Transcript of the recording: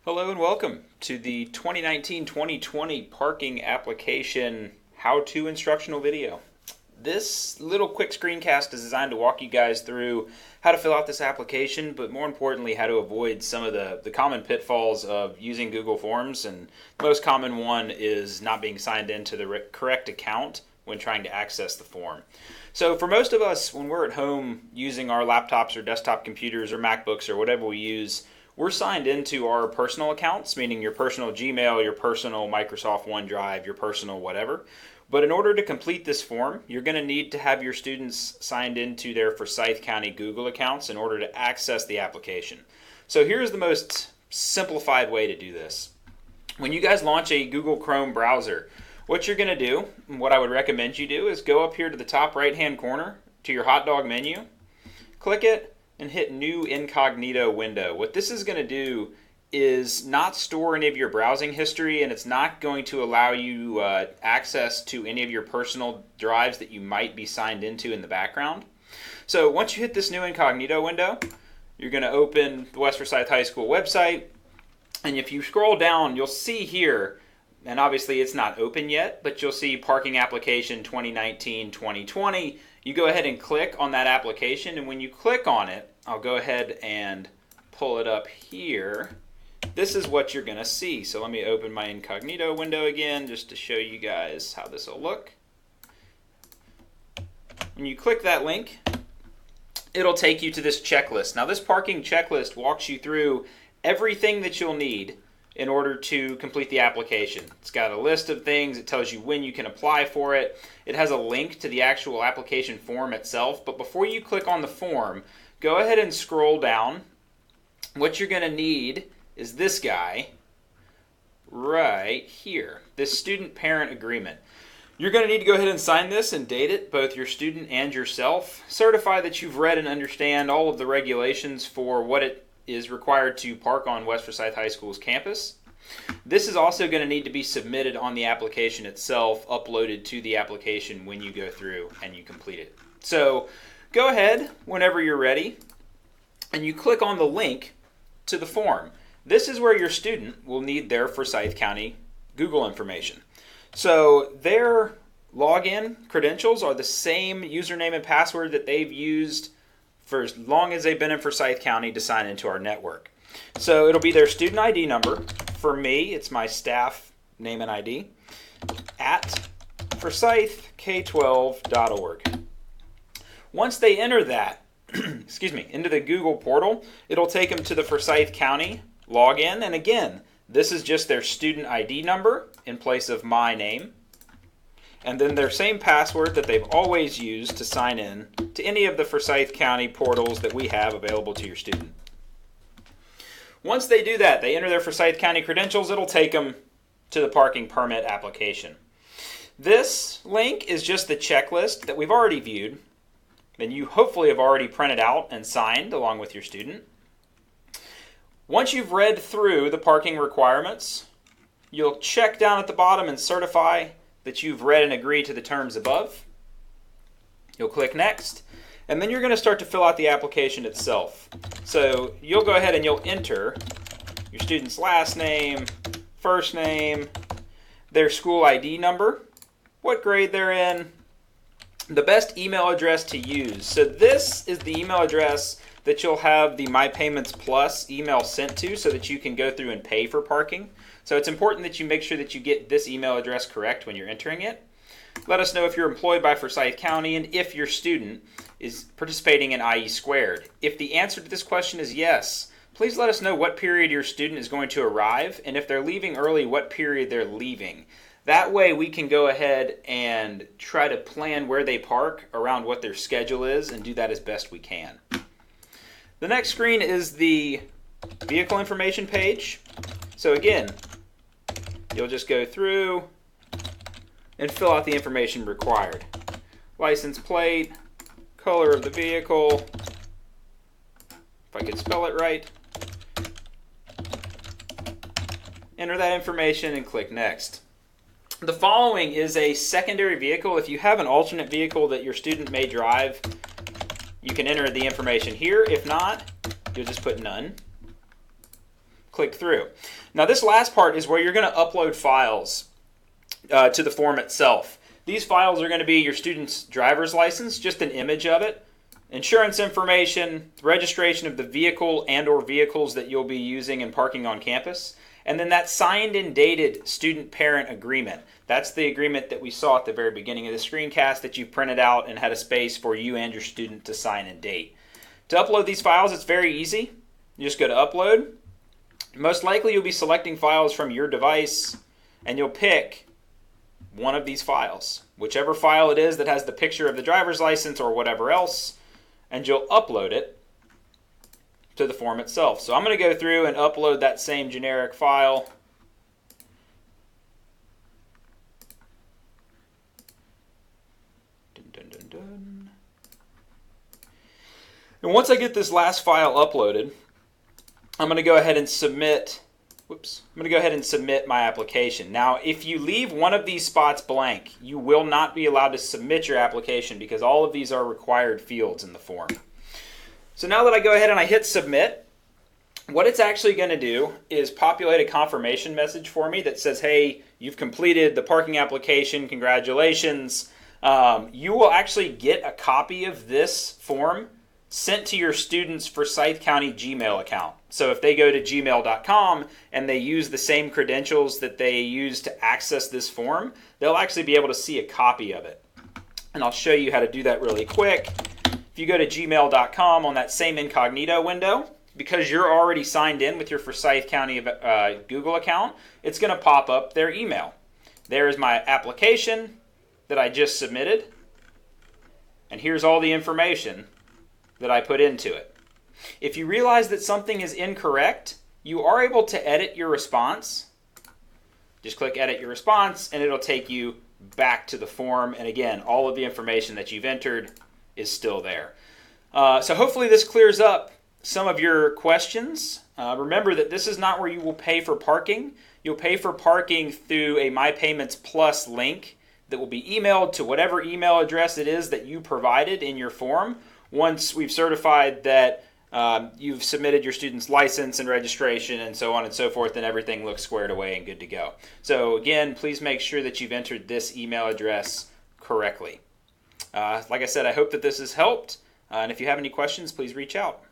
Hello and welcome to the 2019-2020 parking application how-to instructional video. This little quick screencast is designed to walk you guys through how to fill out this application, but more importantly, how to avoid some of the common pitfalls of using Google Forms. And the most common one is not being signed into the correct account when trying to access the form. So for most of us, when we're at home using our laptops or desktop computers or MacBooks or whatever we use, we're signed into our personal accounts, meaning your personal Gmail, your personal Microsoft OneDrive, your personal whatever. But in order to complete this form, you're going to need to have your students signed into their Forsyth County Google accounts in order to access the application. So here's the most simplified way to do this. When you guys launch a Google Chrome browser, what you're going to do, and what I would recommend you do, is go up here to the top right-hand corner to your hot dog menu, click it, and hit New Incognito Window. What this is going to do is not store any of your browsing history, and it's not going to allow you access to any of your personal drives that you might be signed into in the background. So once you hit this New Incognito Window, you're going to open the West Forsyth High School website, and if you scroll down, you'll see here, and obviously it's not open yet, but you'll see Parking Application 2019-2020. You go ahead and click on that application, and when you click on it, I'll go ahead and pull it up here. This is what you're going to see. So let me open my Incognito window again just to show you guys how this will look. When you click that link, it'll take you to this checklist. Now this parking checklist walks you through everything that you'll need in order to complete the application. It's got a list of things. It tells you when you can apply for it. It has a link to the actual application form itself. But before you click on the form, go ahead and scroll down. What you're going to need is this guy right here, this student parent agreement. You're going to need to go ahead and sign this and date it, both your student and yourself. Certify that you've read and understand all of the regulations for what it is required to park on West Forsyth High School's campus. This is also going to need to be submitted on the application itself, uploaded to the application when you go through and you complete it. So go ahead whenever you're ready and you click on the link to the form. This is where your student will need their Forsyth County Google information. So their login credentials are the same username and password that they've used for as long as they've been in Forsyth County to sign into our network. So it'll be their student ID number. For me, it's my staff name and ID at forsythk12.org. Once they enter that, into the Google portal, it'll take them to the Forsyth County login. And again, this is just their student ID number in place of my name. And then their same password that they've always used to sign in to any of the Forsyth County portals that we have available to your student. Once they do that, they enter their Forsyth County credentials, it'll take them to the parking permit application. This link is just the checklist that we've already viewed, and you hopefully have already printed out and signed along with your student. Once you've read through the parking requirements, you'll check down at the bottom and certify that you've read and agreed to the terms above. You'll click Next, and then you're going to start to fill out the application itself. So you'll go ahead and you'll enter your student's last name, first name, their school ID number, what grade they're in, the best email address to use. So this is the email address that you'll have the My Payments Plus email sent to so that you can go through and pay for parking. So it's important that you make sure that you get this email address correct when you're entering it. Let us know if you're employed by Forsyth County and if your student is participating in IE Squared. If the answer to this question is yes, please let us know what period your student is going to arrive, and if they're leaving early, what period they're leaving. That way we can go ahead and try to plan where they park around what their schedule is and do that as best we can. The next screen is the vehicle information page. So again, you'll just go through and fill out the information required. License plate, color of the vehicle, if I could spell it right. Enter that information and click Next. The following is a secondary vehicle. If you have an alternate vehicle that your student may drive, you can enter the information here. If not, you'll just put none. click through. Now this last part is where you're going to upload files to the form itself. These files are going to be your student's driver's license, just an image of it, insurance information, registration of the vehicle and or vehicles that you'll be using and parking on campus, and then that signed and dated student-parent agreement. That's the agreement that we saw at the very beginning of the screencast that you printed out and had a space for you and your student to sign and date. To upload these files, it's very easy. You just go to upload. Most likely you'll be selecting files from your device, and you'll pick one of these files, whichever file it is that has the picture of the driver's license or whatever else, and you'll upload it to the form itself. So I'm going to go through and upload that same generic file. Dun, dun, dun, dun. And once I get this last file uploaded, I'm going to go ahead and submit. I'm going to go ahead and submit my application. Now, if you leave one of these spots blank, you will not be allowed to submit your application because all of these are required fields in the form. So now that I go ahead and I hit submit, what it's actually going to do is populate a confirmation message for me that says, hey, you've completed the parking application, congratulations. You will actually get a copy of this form sent to your student's Forsyth County Gmail account. So if they go to gmail.com and they use the same credentials that they use to access this form, they'll actually be able to see a copy of it. And I'll show you how to do that really quick. If you go to gmail.com on that same Incognito window, because you're already signed in with your Forsyth County Google account, it's going to pop up their email. There is my application that I just submitted. And here's all the information that I put into it. If you realize that something is incorrect, you are able to edit your response. Just click edit your response and it'll take you back to the form. And again, all of the information that you've entered is still there. So hopefully this clears up some of your questions. Remember that this is not where you will pay for parking. You'll pay for parking through a My Payments Plus link that will be emailed to whatever email address it is that you provided in your form. Once we've certified that you've submitted your student's license and registration and so on and so forth, and everything looks squared away and good to go. So again, please make sure that you've entered this email address correctly. Like I said, I hope that this has helped. And if you have any questions, please reach out.